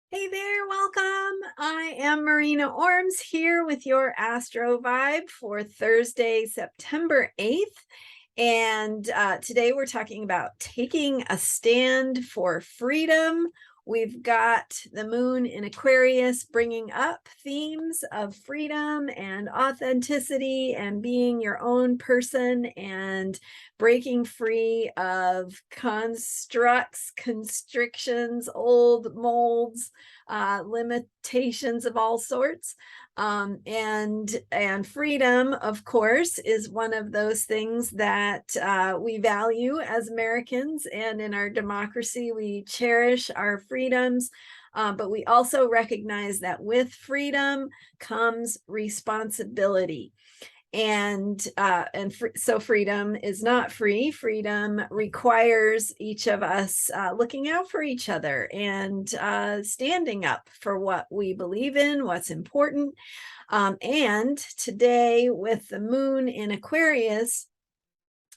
Hey there, welcome. I am Marina Ormes here with your Astro Vibe for Thursday, September 8th. And today we're talking about taking a stand for freedom. We've got the moon in Aquarius bringing up themes of freedom and authenticity and being your own person and breaking free of constructs, constrictions, old molds, limitations of all sorts. And freedom, of course, is one of those things that we value as Americans, and in our democracy, we cherish our freedoms. But we also recognize that with freedom comes responsibility. So freedom is not free. Freedom requires each of us looking out for each other and standing up for what we believe in, what's important. And today, with the moon in Aquarius,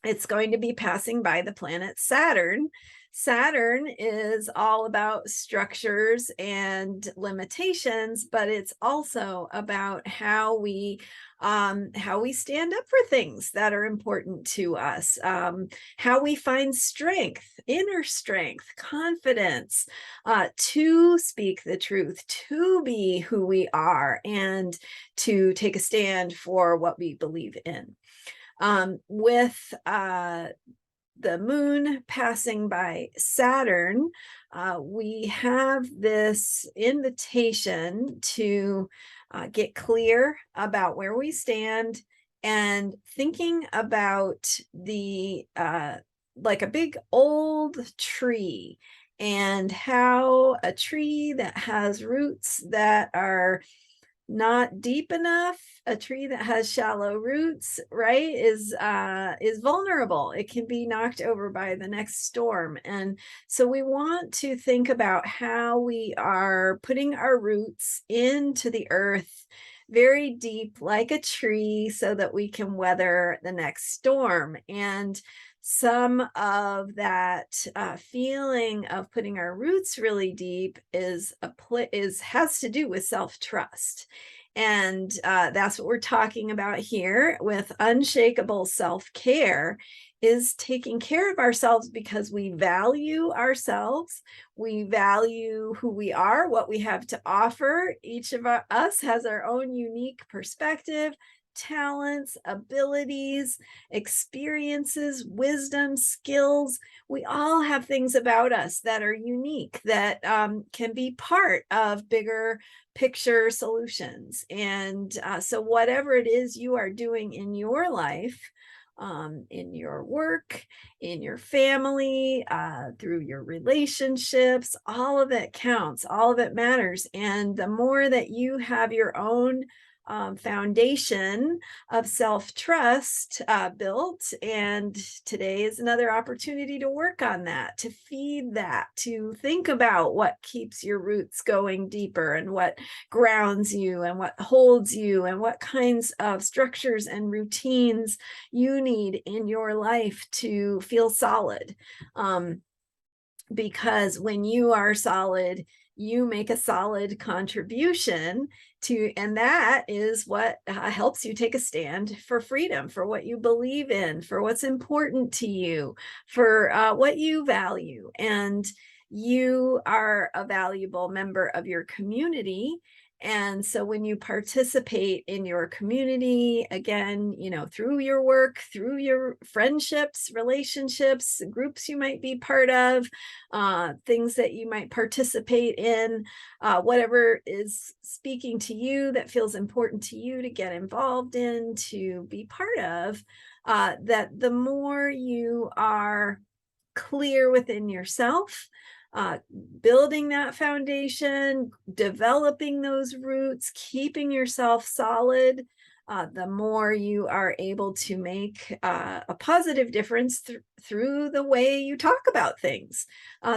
it's going to be passing by the planet Saturn. Saturn is all about structures and limitations, but it's also about how we stand up for things that are important to us, how we find strength, inner strength, confidence, to speak the truth, to be who we are, and to take a stand for what we believe in. With the moon passing by Saturn, we have this invitation to get clear about where we stand and thinking about the like a big old tree, and how a tree that has roots that are not deep enough, a tree that has shallow roots, right, is vulnerable. It can be knocked over by the next storm. And so we want to think about how we are putting our roots into the earth very deep, like a tree, so that we can weather the next storm. And some of that feeling of putting our roots really deep has to do with self-trust. And that's what we're talking about here with unshakable self-care, is taking care of ourselves because we value ourselves. We value who we are, what we have to offer. Each of us has our own unique perspective, talents, abilities, experiences, wisdom, skills. We all have things about us that are unique, that can be part of bigger picture solutions. And so whatever it is you are doing in your life, in your work, in your family, through your relationships, all of it counts, all of it matters. And the more that you have your own foundation of self-trust built, and today is another opportunity to work on that, to feed that, to think about what keeps your roots going deeper, and what grounds you, and what holds you, and what kinds of structures and routines you need in your life to feel solid. Because when you are solid, you make a solid contribution to, and that is what helps you take a stand for freedom, for what you believe in, for what's important to you, for what you value. And you are a valuable member of your community. And so when you participate in your community, again, through your work, through your friendships, relationships, groups you might be part of, things that you might participate in, whatever is speaking to you that feels important to you to get involved in, to be part of, that the more you are clear within yourself, building that foundation, developing those roots, keeping yourself solid, the more you are able to make a positive difference through the way you talk about things,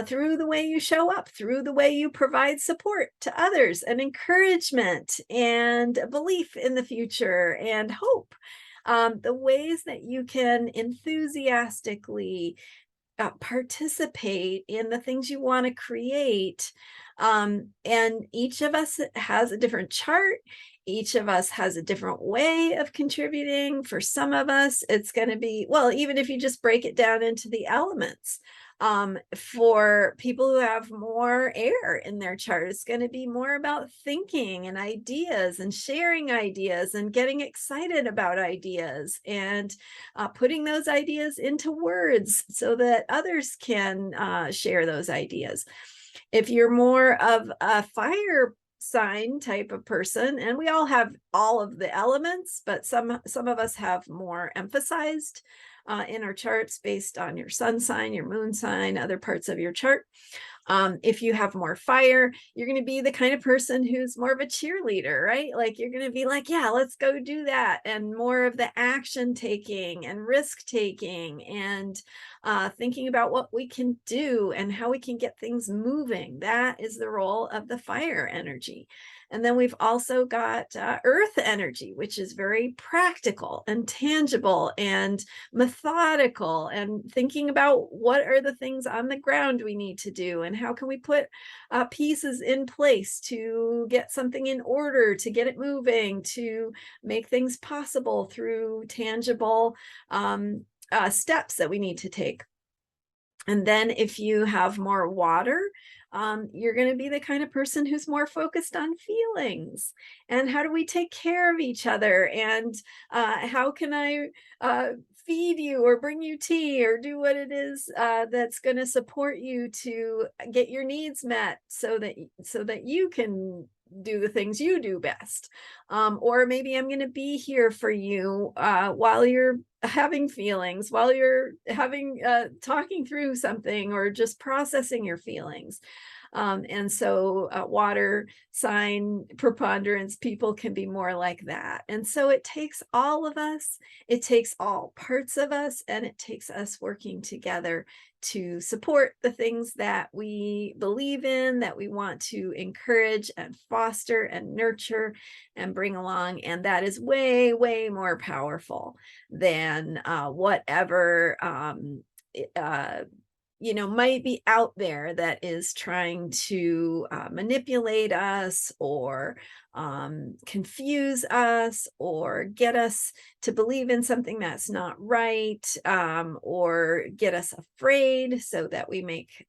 through the way you show up, through the way you provide support to others, and encouragement, and belief in the future, and hope. The ways that you can enthusiastically participate in the things you want to create. And each of us has a different chart. Each of us has a different way of contributing. For some of us, it's going to be, well, even if you just break it down into the elements, for people who have more air in their chart, it's going to be more about thinking and ideas and sharing ideas and getting excited about ideas and putting those ideas into words so that others can share those ideas. If you're more of a fire sign type of person, and we all have all of the elements, but some of us have more emphasized in our charts based on your sun sign, your moon sign, other parts of your chart. If you have more fire, you're going to be the kind of person who's more of a cheerleader, right? Like you're going to be like, yeah, let's go do that. And more of the action taking and risk taking and thinking about what we can do and how we can get things moving. That is the role of the fire energy. And then we've also got earth energy, which is very practical and tangible and methodical and thinking about what are the things on the ground we need to do and how can we put pieces in place to get something in order, to get it moving, to make things possible through tangible steps that we need to take. And then if you have more water, you're going to be the kind of person who's more focused on feelings and how do we take care of each other and how can I feed you or bring you tea or do what it is that's going to support you to get your needs met so that you can do the things you do best. Or maybe I'm going to be here for you while you're having feelings, while you're having talking through something or just processing your feelings. And so water sign preponderance people can be more like that. And so it takes all of us, it takes all parts of us, and it takes us working together to support the things that we believe in, that we want to encourage and foster and nurture and bring along. And that is way, way more powerful than whatever might be out there that is trying to manipulate us or confuse us or get us to believe in something that's not right, or get us afraid so that we make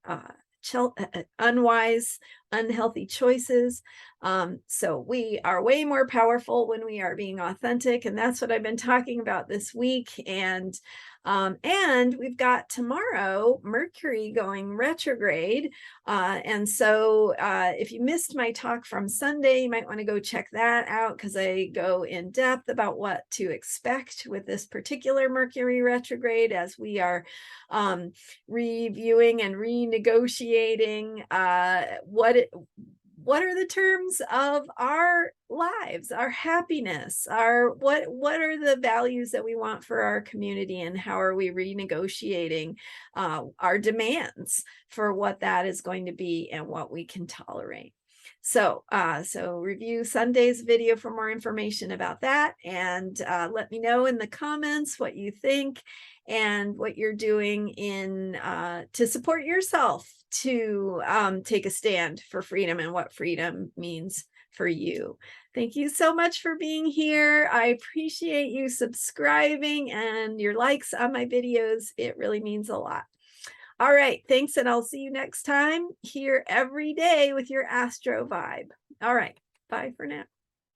unwise, unhealthy choices. So we are way more powerful when we are being authentic. And that's what I've been talking about this week. And we've got tomorrow Mercury going retrograde. And so if you missed my talk from Sunday, you might want to go check that out because I go in depth about what to expect with this particular Mercury retrograde as we are reviewing and renegotiating what are the terms of our lives, our happiness, what are the values that we want for our community, and how are we renegotiating our demands for what that is going to be and what we can tolerate. So review Sunday's video for more information about that, and let me know in the comments what you think and what you're doing to support yourself to take a stand for freedom and what freedom means for you. Thank you so much for being here. I appreciate you subscribing and your likes on my videos. It really means a lot. All right, thanks, and I'll see you next time here every day with your Astro vibe. All right, bye for now.